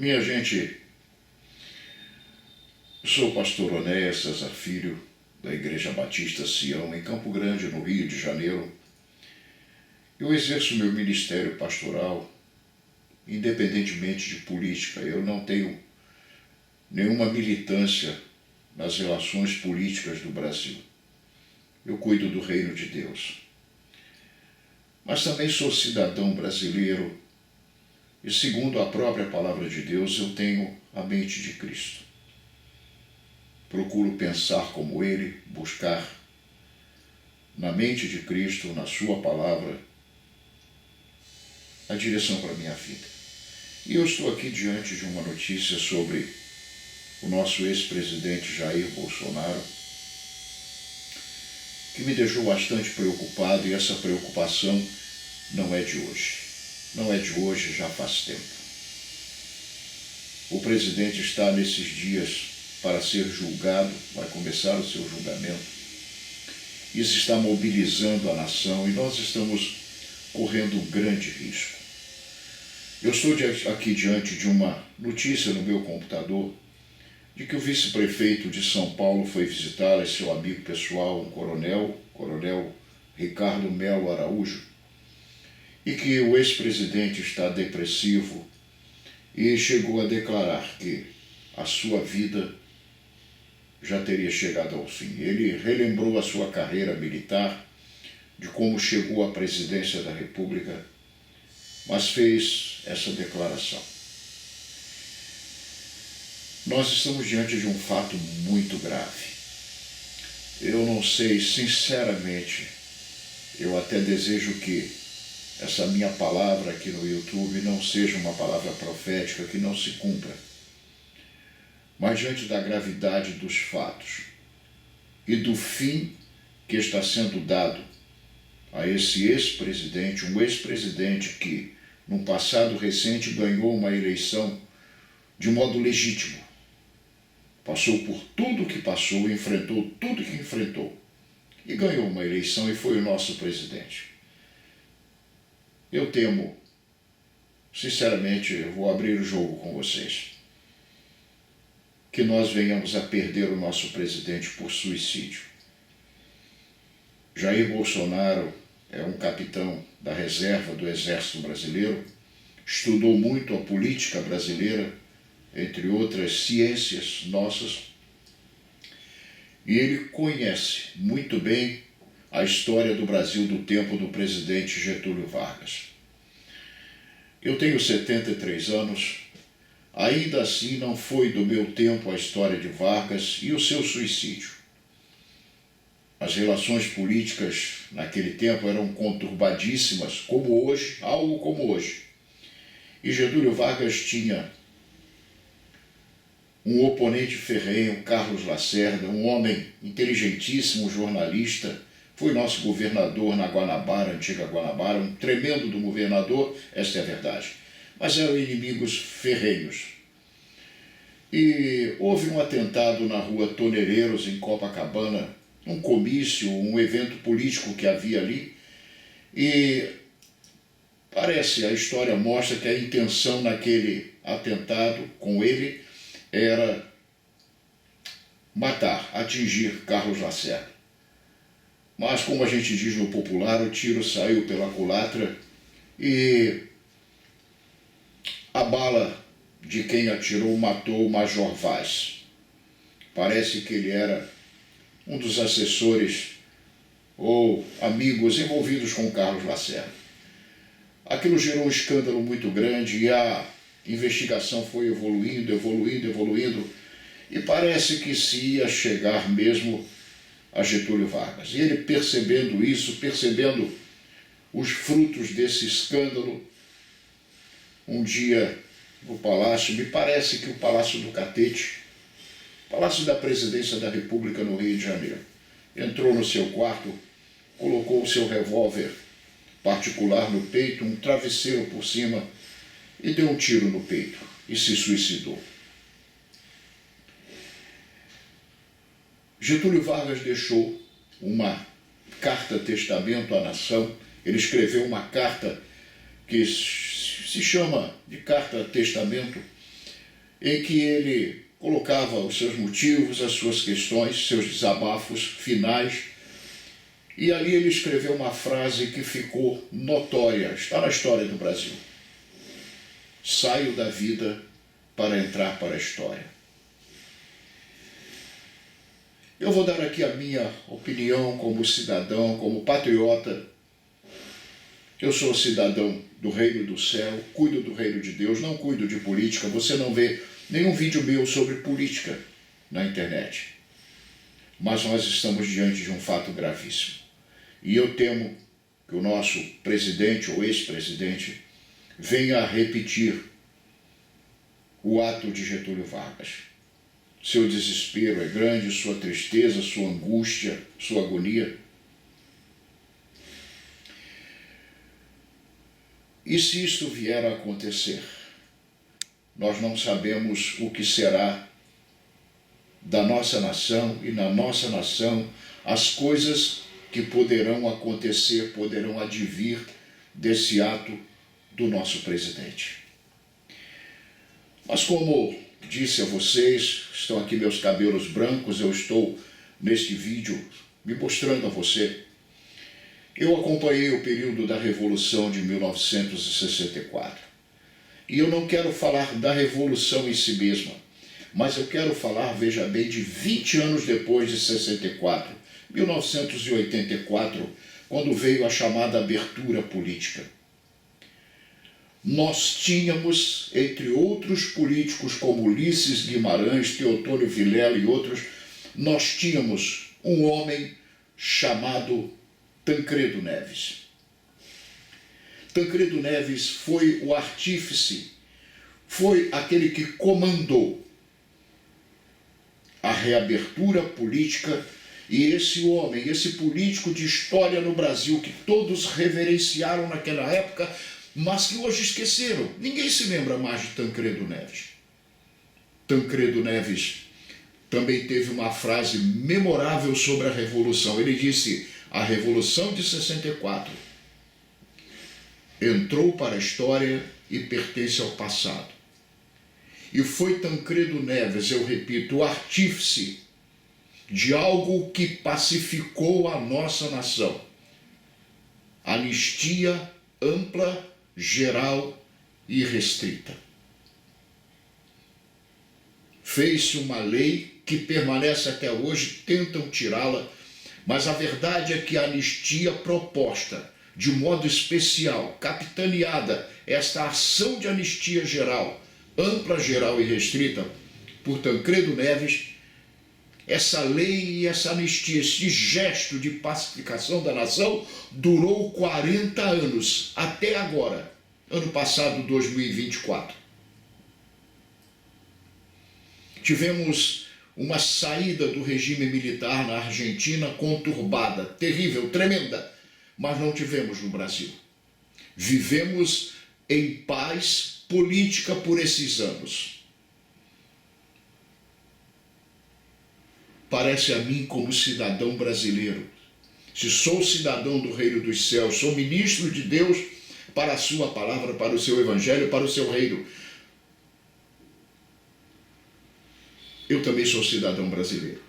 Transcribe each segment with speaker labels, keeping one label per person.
Speaker 1: Minha gente, eu sou o pastor Onéas César Filho, da Igreja Batista Sião, em Campo Grande, no Rio de Janeiro. Eu exerço meu ministério pastoral independentemente de política. Eu não tenho nenhuma militância nas relações políticas do Brasil. Eu cuido do reino de Deus. Mas também sou cidadão brasileiro e, segundo a própria palavra de Deus, eu tenho a mente de Cristo. Procuro pensar como Ele, buscar na mente de Cristo, na Sua palavra, a direção para a minha vida. E eu estou aqui diante de uma notícia sobre o nosso ex-presidente Jair Bolsonaro, que me deixou bastante preocupado, e essa preocupação não é de hoje. Não é de hoje, já faz tempo. O presidente está nesses dias para ser julgado, vai começar o seu julgamento. Isso está mobilizando a nação e nós estamos correndo um grande risco. Eu estou aqui diante de uma notícia no meu computador de que o vice-prefeito de São Paulo foi visitá-lo, seu amigo pessoal, um coronel Ricardo Melo Araújo, e que o ex-presidente está depressivo e chegou a declarar que a sua vida já teria chegado ao fim. Ele relembrou a sua carreira militar, de como chegou à presidência da República, mas fez essa declaração. Nós estamos diante de um fato muito grave. Eu não sei, sinceramente, eu até desejo que essa minha palavra aqui no YouTube não seja uma palavra profética, que não se cumpra. Mas diante da gravidade dos fatos e do fim que está sendo dado a esse ex-presidente, um ex-presidente que, num passado recente, ganhou uma eleição de modo legítimo. Passou por tudo que passou, enfrentou tudo que enfrentou e ganhou uma eleição e foi o nosso presidente. Eu temo, sinceramente, eu vou abrir o jogo com vocês, que nós venhamos a perder o nosso presidente por suicídio. Jair Bolsonaro é um capitão da reserva do Exército Brasileiro, estudou muito a política brasileira, entre outras ciências nossas, e ele conhece muito bem a história do Brasil do tempo do presidente Getúlio Vargas. Eu tenho 73 anos, ainda assim não foi do meu tempo a história de Vargas e o seu suicídio. As relações políticas naquele tempo eram conturbadíssimas, como hoje, algo como hoje. E Getúlio Vargas tinha um oponente ferrenho, Carlos Lacerda, um homem inteligentíssimo, jornalista, foi nosso governador na Guanabara, antiga Guanabara, um tremendo do governador, esta é a verdade. Mas eram inimigos ferrenhos. E houve um atentado na rua Toneiros, em Copacabana, um comício, um evento político que havia ali, e parece, a história mostra que a intenção naquele atentado com ele era matar, atingir Carlos Lacerda. Mas, como a gente diz no popular, o tiro saiu pela culatra e a bala de quem atirou matou o Major Vaz. Parece que ele era um dos assessores ou amigos envolvidos com Carlos Lacerda. Aquilo gerou um escândalo muito grande e a investigação foi evoluindo, e parece que se ia chegar mesmo a Getúlio Vargas. E ele, percebendo isso, percebendo os frutos desse escândalo, um dia no palácio, me parece que o Palácio do Catete, Palácio da Presidência da República no Rio de Janeiro, entrou no seu quarto, colocou o seu revólver particular no peito, um travesseiro por cima, e deu um tiro no peito e se suicidou. Getúlio Vargas deixou uma carta-testamento à nação. Ele escreveu uma carta que se chama de carta-testamento, em que ele colocava os seus motivos, as suas questões, seus desabafos finais, e ali ele escreveu uma frase que ficou notória, está na história do Brasil. Saio da vida para entrar para a história. Eu vou dar aqui a minha opinião como cidadão, como patriota. Eu sou cidadão do reino do céu, cuido do reino de Deus, não cuido de política. Você não vê nenhum vídeo meu sobre política na internet. Mas nós estamos diante de um fato gravíssimo. E eu temo que o nosso presidente ou ex-presidente venha a repetir o ato de Getúlio Vargas. Seu desespero é grande, sua tristeza, sua angústia, sua agonia. E se isto vier a acontecer, nós não sabemos o que será da nossa nação, e na nossa nação as coisas que poderão acontecer, poderão advir desse ato do nosso presidente. Mas como disse a vocês, estão aqui meus cabelos brancos, eu estou neste vídeo me mostrando a você. Eu acompanhei o período da Revolução de 1964. E eu não quero falar da Revolução em si mesma, mas eu quero falar, veja bem, de 20 anos depois de 64, 1984, quando veio a chamada abertura política. Nós tínhamos, entre outros políticos como Ulisses Guimarães, Teotônio Vilela e outros, nós tínhamos um homem chamado Tancredo Neves. Tancredo Neves foi o artífice, foi aquele que comandou a reabertura política, e esse homem, esse político de história no Brasil que todos reverenciaram naquela época, mas que hoje esqueceram. Ninguém se lembra mais de Tancredo Neves. Tancredo Neves também teve uma frase memorável sobre a Revolução. Ele disse: a Revolução de 64 entrou para a história e pertence ao passado. E foi Tancredo Neves, eu repito, o artífice de algo que pacificou a nossa nação. Anistia ampla, geral e restrita. Fez-se uma lei que permanece até hoje, tentam tirá-la, mas a verdade é que a anistia proposta de modo especial, capitaneada, esta ação de anistia geral, ampla, geral e restrita, por Tancredo Neves, essa lei e essa anistia, esse gesto de pacificação da nação, durou 40 anos, até agora, ano passado, 2024. Tivemos uma saída do regime militar na Argentina conturbada, terrível, tremenda, mas não tivemos no Brasil. Vivemos em paz política por esses anos. Parece a mim, como cidadão brasileiro, se sou cidadão do reino dos céus, sou ministro de Deus para a sua palavra, para o seu evangelho, para o seu reino, eu também sou cidadão brasileiro.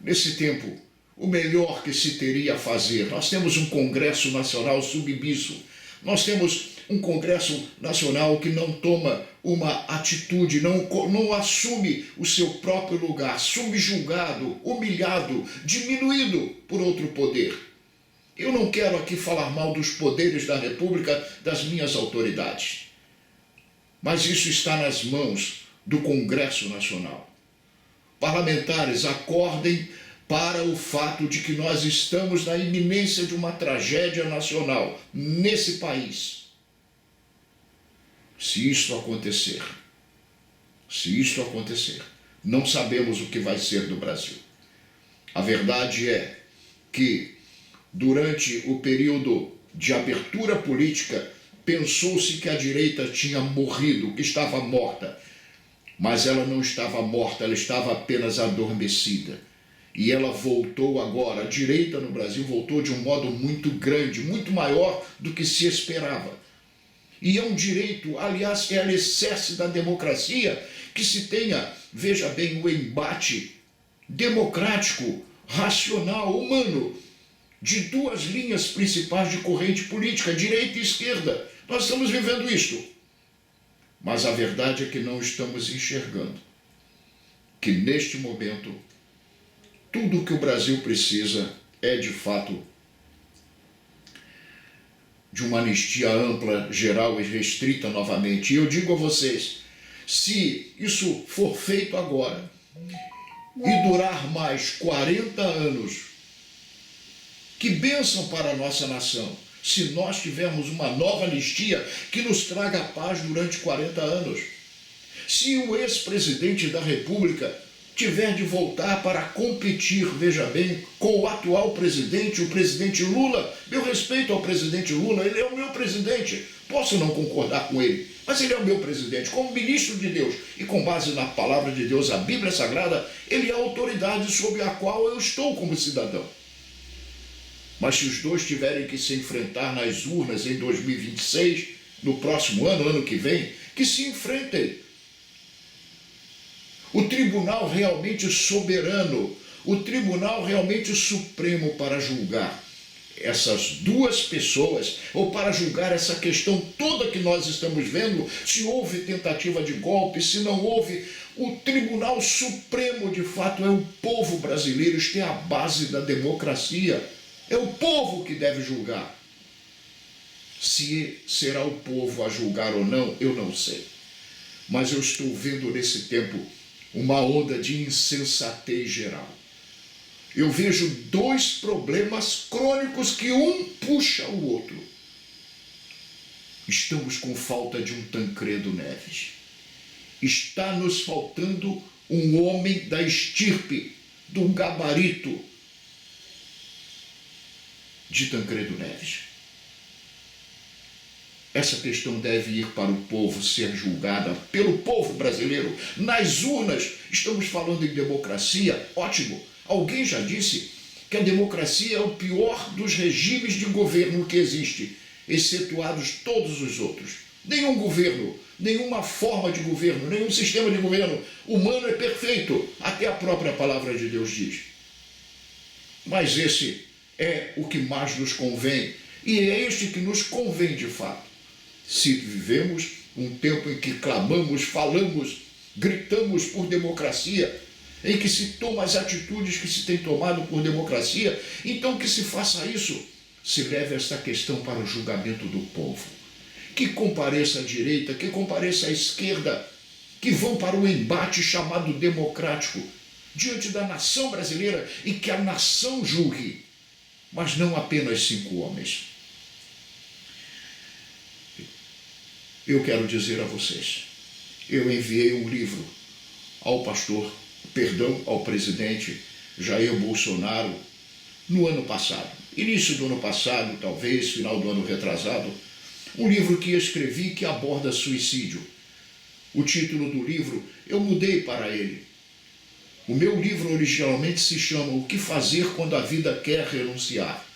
Speaker 1: Nesse tempo, o melhor que se teria a fazer, nós temos um Congresso Nacional submisso, nós temos um Congresso Nacional que não toma uma atitude, não assume o seu próprio lugar, subjugado, humilhado, diminuído por outro poder. Eu não quero aqui falar mal dos poderes da República, das minhas autoridades, mas isso está nas mãos do Congresso Nacional. Parlamentares, acordem para o fato de que nós estamos na iminência de uma tragédia nacional nesse país. Se isto acontecer, não sabemos o que vai ser do Brasil. A verdade é que, durante o período de abertura política, pensou-se que a direita tinha morrido, que estava morta. Mas ela não estava morta, ela estava apenas adormecida. E ela voltou agora, a direita no Brasil voltou de um modo muito grande, muito maior do que se esperava. E é um direito, aliás, é alicerce da democracia que se tenha, veja bem, o embate democrático, racional, humano, de duas linhas principais de corrente política, direita e esquerda. Nós estamos vivendo isto. Mas a verdade é que não estamos enxergando que, neste momento, tudo o que o Brasil precisa é, de fato, de uma anistia ampla, geral e restrita novamente. E eu digo a vocês, se isso for feito agora e durar mais 40 anos, que bênção para a nossa nação, se nós tivermos uma nova anistia que nos traga paz durante 40 anos. Se o ex-presidente da República tiver de voltar para competir, veja bem, com o atual presidente, o presidente Lula, meu respeito ao presidente Lula, ele é o meu presidente, posso não concordar com ele, mas ele é o meu presidente, como ministro de Deus, e com base na palavra de Deus, a Bíblia Sagrada, ele é a autoridade sob a qual eu estou como cidadão. Mas se os dois tiverem que se enfrentar nas urnas em 2026, no próximo ano, ano que vem, que se enfrentem. O tribunal realmente soberano, o tribunal realmente supremo para julgar essas duas pessoas, ou para julgar essa questão toda que nós estamos vendo, se houve tentativa de golpe, se não houve, o tribunal supremo de fato é o povo brasileiro, isto é a base da democracia. É o povo que deve julgar. Se será o povo a julgar ou não, eu não sei. Mas eu estou vendo nesse tempo uma onda de insensatez geral. Eu vejo dois problemas crônicos que um puxa o outro. Estamos com falta de um Tancredo Neves. Está nos faltando um homem da estirpe, do gabarito de Tancredo Neves. Essa questão deve ir para o povo, ser julgada pelo povo brasileiro. Nas urnas, estamos falando em democracia, ótimo. Alguém já disse que a democracia é o pior dos regimes de governo que existe, excetuados todos os outros. Nenhum governo, nenhuma forma de governo, nenhum sistema de governo humano é perfeito, até a própria palavra de Deus diz. Mas esse é o que mais nos convém, e é este que nos convém de fato. Se vivemos um tempo em que clamamos, falamos, gritamos por democracia, em que se toma as atitudes que se tem tomado por democracia, então que se faça isso, se leve esta questão para o julgamento do povo. Que compareça a direita, que compareça a esquerda, que vão para o embate chamado democrático, diante da nação brasileira, e que a nação julgue, mas não apenas 5 homens. Eu quero dizer a vocês, eu enviei um livro ao presidente Jair Bolsonaro no ano passado, início do ano passado, talvez, final do ano retrasado, um livro que escrevi que aborda suicídio. O título do livro eu mudei para ele. O meu livro originalmente se chama O que fazer quando a vida quer renunciar.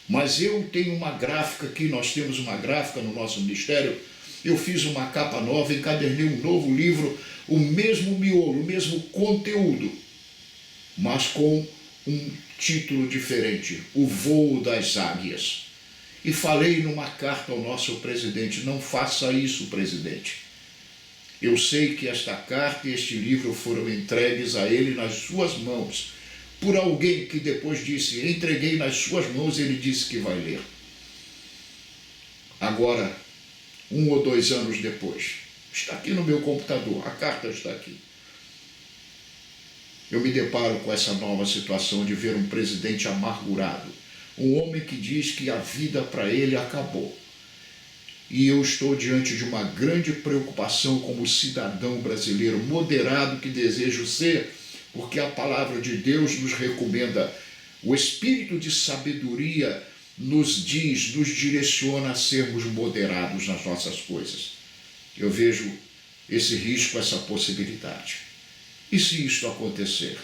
Speaker 1: Mas eu tenho uma gráfica aqui, nós temos uma gráfica no nosso ministério, eu fiz uma capa nova, encadernei um novo livro, o mesmo miolo, o mesmo conteúdo, mas com um título diferente, O Voo das Águias. E falei numa carta ao nosso presidente, não faça isso, presidente. Eu sei que esta carta e este livro foram entregues a ele nas suas mãos, por alguém que depois disse, entreguei nas suas mãos, ele disse que vai ler. Agora, 1 ou 2 anos depois, está aqui no meu computador, a carta está aqui. Eu me deparo com essa nova situação de ver um presidente amargurado, um homem que diz que a vida para ele acabou. E eu estou diante de uma grande preocupação como cidadão brasileiro moderado que desejo ser, porque a palavra de Deus nos recomenda, o espírito de sabedoria nos diz, nos direciona a sermos moderados nas nossas coisas. Eu vejo esse risco, essa possibilidade. E se isto acontecer?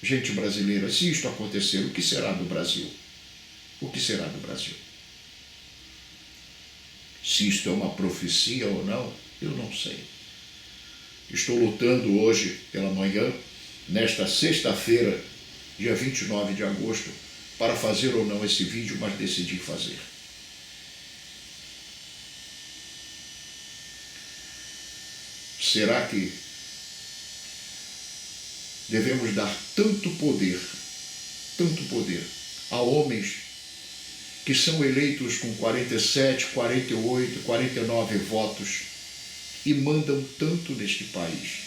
Speaker 1: Gente brasileira, se isto acontecer, o que será do Brasil? O que será do Brasil? Se isto é uma profecia ou não, eu não sei. Estou lutando hoje pela manhã, nesta sexta-feira, dia 29 de agosto, para fazer ou não esse vídeo, mas decidi fazer. Será que devemos dar tanto poder a homens que são eleitos com 47, 48, 49 votos e mandam tanto neste país?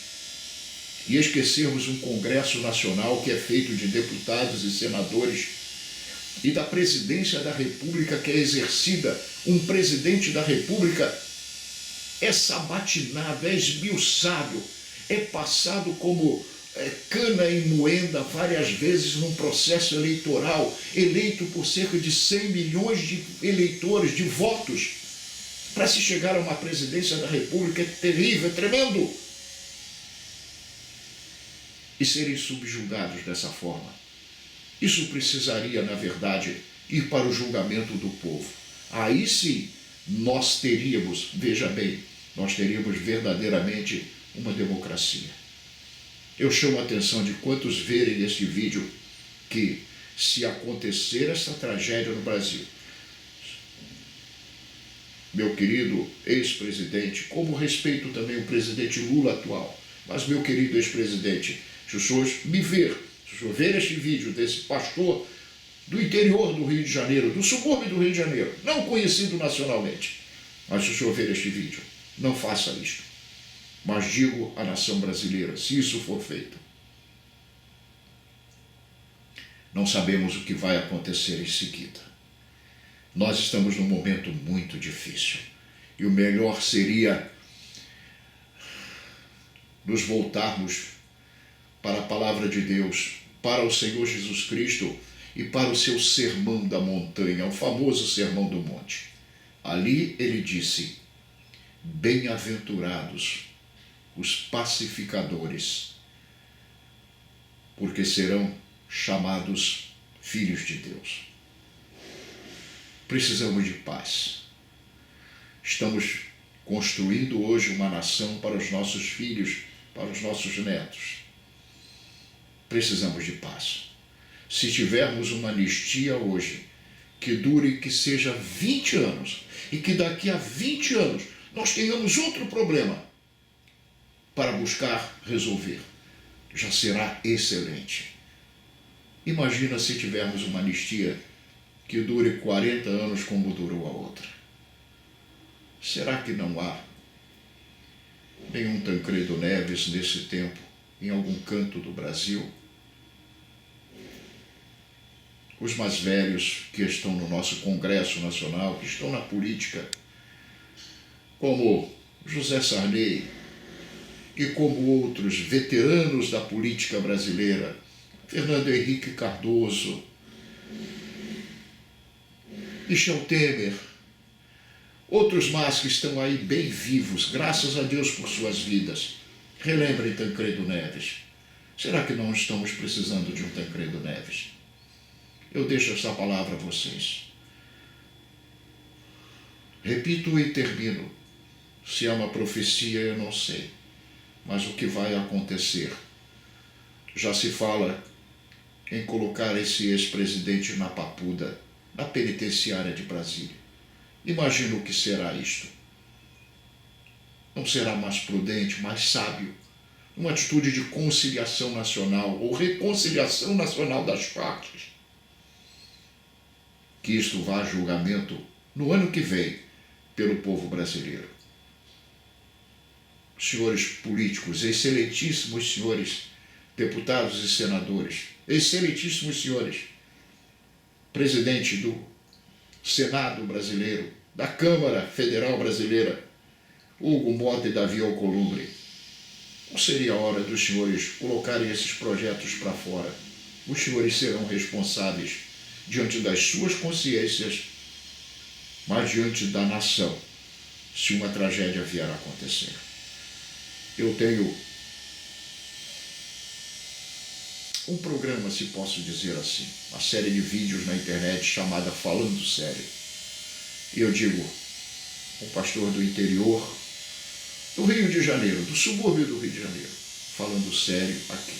Speaker 1: E esquecermos um Congresso Nacional que é feito de deputados e senadores e da presidência da República que é exercida, um presidente da República é sabatinado, é esmiuçado, é passado como cana em moenda várias vezes num processo eleitoral, eleito por cerca de 100 milhões de eleitores, de votos, para se chegar a uma presidência da República. É terrível, é tremendo. E serem subjugados dessa forma. Isso precisaria, na verdade, ir para o julgamento do povo. Aí sim, nós teríamos, veja bem, nós teríamos verdadeiramente uma democracia. Eu chamo a atenção de quantos verem este vídeo que, se acontecer essa tragédia no Brasil, meu querido ex-presidente, como respeito também o presidente Lula atual, mas meu querido ex-presidente, se o senhor me ver, se o senhor ver este vídeo desse pastor do interior do Rio de Janeiro, do subúrbio do Rio de Janeiro, não conhecido nacionalmente, mas se o senhor ver este vídeo, não faça isto. Mas digo à nação brasileira, se isso for feito, não sabemos o que vai acontecer em seguida. Nós estamos num momento muito difícil e o melhor seria nos voltarmos para a palavra de Deus, para o Senhor Jesus Cristo e para o seu sermão da montanha, o famoso sermão do monte. Ali ele disse: bem-aventurados os pacificadores, porque serão chamados filhos de Deus. Precisamos de paz. Estamos construindo hoje uma nação para os nossos filhos, para os nossos netos. Precisamos de paz. Se tivermos uma anistia hoje, que dure, que seja 20 anos, e que daqui a 20 anos nós tenhamos outro problema para buscar resolver, já será excelente. Imagina se tivermos uma anistia que dure 40 anos como durou a outra. Será que não há nenhum Tancredo Neves nesse tempo em algum canto do Brasil? Os mais velhos que estão no nosso Congresso Nacional, que estão na política, como José Sarney e como outros veteranos da política brasileira, Fernando Henrique Cardoso, Michel Temer, outros mais que estão aí bem vivos, graças a Deus por suas vidas. Relembrem Tancredo Neves. Será que não estamos precisando de um Tancredo Neves? Eu deixo essa palavra a vocês. Repito e termino. Se é uma profecia, eu não sei. Mas o que vai acontecer? Já se fala em colocar esse ex-presidente na papuda, na penitenciária de Brasília. Imagina o que será isto. Não será mais prudente, mais sábio, uma atitude de conciliação nacional ou reconciliação nacional das partes, que isto vá a julgamento no ano que vem pelo povo brasileiro. Senhores políticos, excelentíssimos senhores deputados e senadores, excelentíssimos senhores, presidente do Senado brasileiro, da Câmara Federal Brasileira, Hugo Mota e Davi Alcolumbre, não seria a hora dos senhores colocarem esses projetos para fora? Os senhores serão responsáveis diante das suas consciências, mas diante da nação, se uma tragédia vier a acontecer. Eu tenho um programa, se posso dizer assim, uma série de vídeos na internet chamada Falando Sério. E eu digo, um pastor do interior do Rio de Janeiro, do subúrbio do Rio de Janeiro, falando sério aqui.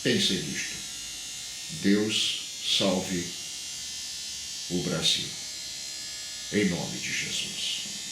Speaker 1: Pensem nisto. Deus salve o Brasil. Em nome de Jesus.